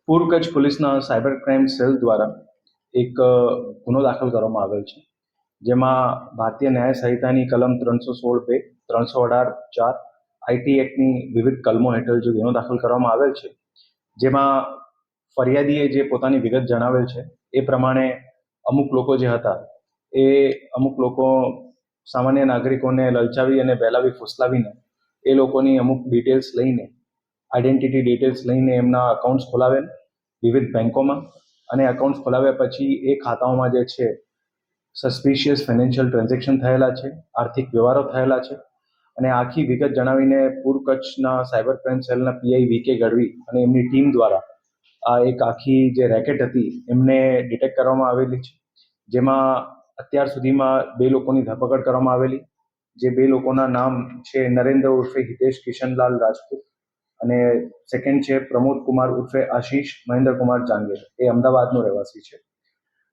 પૂર્વ કચ્છ પોલીસના cyber crime cell દ્વારા એક ગુનો દાખલ કરવામાં આવેલ છે, જેમાં ભારતીય ન્યાય સંહિતાની કલમ 316(2), 318(4), આઈટી એક્ટની વિવિધ કલમો હેઠળ જે ગુનો દાખલ કરવામાં આવેલ છે, જેમાં ફરિયાદીએ જે પોતાની વિગત જણાવેલ છે એ પ્રમાણે અમુક લોકો જે હતા એ અમુક લોકો સામાન્ય નાગરિકોને લલચાવી અને બહેલાવી ફુસલાવીને એ લોકોની અમુક ડિટેલ્સ લઈને, આઈડેન્ટિટી ડિટેલ્સ લઈને એમના અકાઉન્ટ્સ ખોલાવેલ વિવિધ બેંકોમાં, અને એકાઉન્ટ્સ ખોલાવ્યા પછી એ ખાતાઓમાં જે છે સસ્પિશિયસ ફાઇનાન્શિયલ ટ્રાન્ઝેક્શન થયેલા છે, આર્થિક વ્યવહારો થયેલા છે, અને આખી વિગત જણાવીને પૂર્વ કચ્છના સાયબર ક્રાઇમ સેલના પીઆઈ વી કે ગઢવી અને એમની ટીમ દ્વારા આ એક આખી જે રેકેટ હતી એમને ડિટેક્ટ કરવામાં આવેલી છે, જેમાં અત્યાર સુધીમાં 2 લોકોની ધરપકડ કરવામાં આવેલી, જે 2 લોકોના નામ છે નરેન્દ્ર ઉર્ફે હિતેશ કિશનલાલ રાજપૂત અને સેકન્ડ છે પ્રમોદ કુમાર ઉર્ફે આશીષ મહેન્દ્રકુમાર જાંગીર, એ અમદાવાદનો રહેવાસી છે.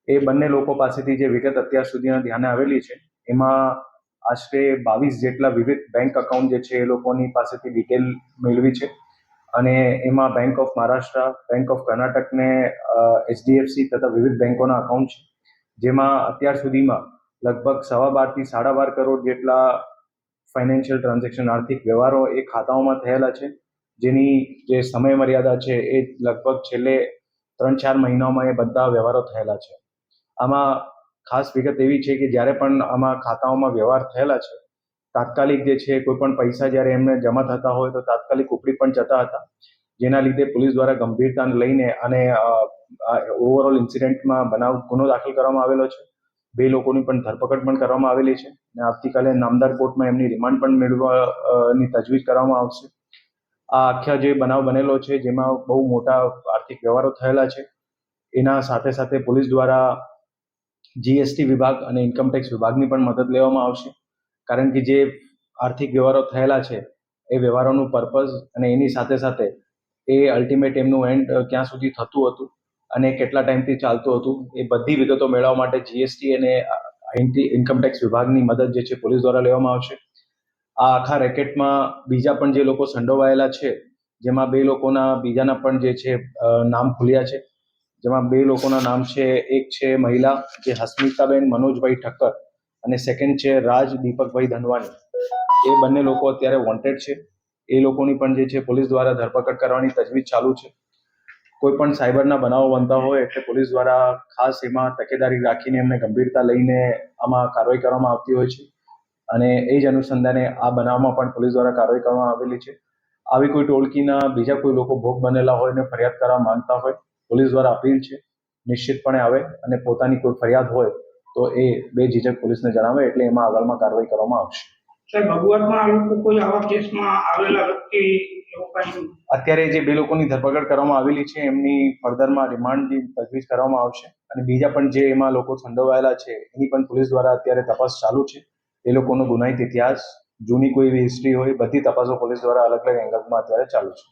એ બંને લોકો પાસેથી જે વિગત અત્યાર સુધીના ધ્યાને આવેલી છે એમાં આશરે 22 જેટલા વિવિધ બેંક અકાઉન્ટ જે છે એ લોકોની પાસેથી ડિટેલ મેળવી છે, અને એમાં Bank of Maharashtra, Bank of કર્ણાટકને એચડીએફસી તથા વિવિધ બેંકોના અકાઉન્ટ છે, જેમાં અત્યાર સુધીમાં લગભગ 12.5 થી 12.5 કરોડ જેટલા ફાઇનાન્શિયલ ટ્રાન્ઝેક્શન, આર્થિક વ્યવહારો એ ખાતાઓમાં થયેલા છે, જેની જે સમય મર્યાદા છે એ લગભગ છેલ્લે 3-4 મહિનાઓમાં એ બધા વ્યવહારો થયેલા છે. આમાં ખાસ વિગત એવી છે કે જ્યારે પણ આમાં ખાતાઓમાં વ્યવહાર થયેલા છે, તાત્કાલિક જે છે કોઈ પણ પૈસા જ્યારે એમને જમા થતા હોય તો તાત્કાલિક ઉપડી પણ જતા હતા, જેના લીધે પોલીસ દ્વારા ગંભીરતાને લઈને અને ઓવરઓલ ઇન્સિડન્ટમાં ગુનો દાખલ કરવામાં આવેલો છે. 2 લોકોની પણ ધરપકડ પણ કરવામાં આવેલી છે, અને આવતીકાલે નામદાર કોર્ટમાં એમની રિમાન્ડ પણ મેળવવાની તજવીજ કરવામાં આવશે. આ આખા જે બનાવ બનેલો છે જેમાં બહુ મોટા આર્થિક વ્યવહારો થયેલા છે, એના સાથે સાથે પોલીસ દ્વારા જીએસટી વિભાગ અને ઇન્કમટેક્સ વિભાગની પણ મદદ લેવામાં આવશે, કારણ કે જે આર્થિક વ્યવહારો થયેલા છે એ વ્યવહારોનું પર્પઝ અને એની સાથે સાથે એ અલ્ટિમેટ એમનું એન્ડ ક્યાં સુધી થતું હતું અને કેટલા ટાઈમથી ચાલતું હતું એ બધી વિગતો મેળવવા માટે જીએસટી અને ઇન્કમટેક્સ વિભાગની મદદ જે છે પોલીસ દ્વારા લેવામાં આવશે. આ આખા રેકેટમાં બીજા પણ જે લોકો સંડોવાયેલા છે, જેમાં 2 લોકોના બીજાના પણ જે છે નામ ખુલ્યા છે, જેમાં 2 લોકોના નામ છે, એક છે મહિલા જે હસ્મિતાબેન મનોજભાઈ ઠક્કર અને સેકન્ડ છે રાજ દીપકભાઈ ધનવાની. એ બંને લોકો અત્યારે વોન્ટેડ છે. એ લોકોની પણ જે છે પોલીસ દ્વારા ધરપકડ કરવાની તજવીજ ચાલુ છે. કોઈ પણ સાયબરના બનાવો બનતા હોય એટલે પોલીસ દ્વારા ખાસ એમાં તકેદારી રાખીને એમને ગંભીરતા લઈને આમાં કાર્યવાહી કરવામાં આવતી હોય છે, અને એ જ અનુસંધાને આ બનાવમાં પણ પોલીસ દ્વારા કાર્યવાહી કરવામાં આવેલી છે. આવી કોઈ ટોળકીના બીજા કોઈ લોકો ભોગ બનેલા હોય અને ફરિયાદ કરવા માંગતા હોય, પોલીસ દ્વારા અપીલ છે નિશ્ચિતપણે આવે અને પોતાની કોઈ ફરિયાદ હોય તો એ બેઝિઝક પોલીસને જણાવે, એટલે એમાં આગળમાં કાર્યવાહી કરવામાં આવશે. અત્યારે જે 2 લોકોની ધરપકડ કરવામાં આવેલી છે એમની ફર્ધરમાં રિમાન્ડની તજવીજ કરવામાં આવશે, અને બીજા પણ જે એમાં લોકો સંડોવાયેલા છે એની પણ પોલીસ દ્વારા અત્યારે તપાસ ચાલુ છે. એ લોકોનો ગુનાહિત ઇતિહાસ, જૂની કોઈ એવી હિસ્ટ્રી હોય, બધી તપાસો પોલીસ દ્વારા અલગ અલગ એંગલમાં અત્યારે ચાલુ છે.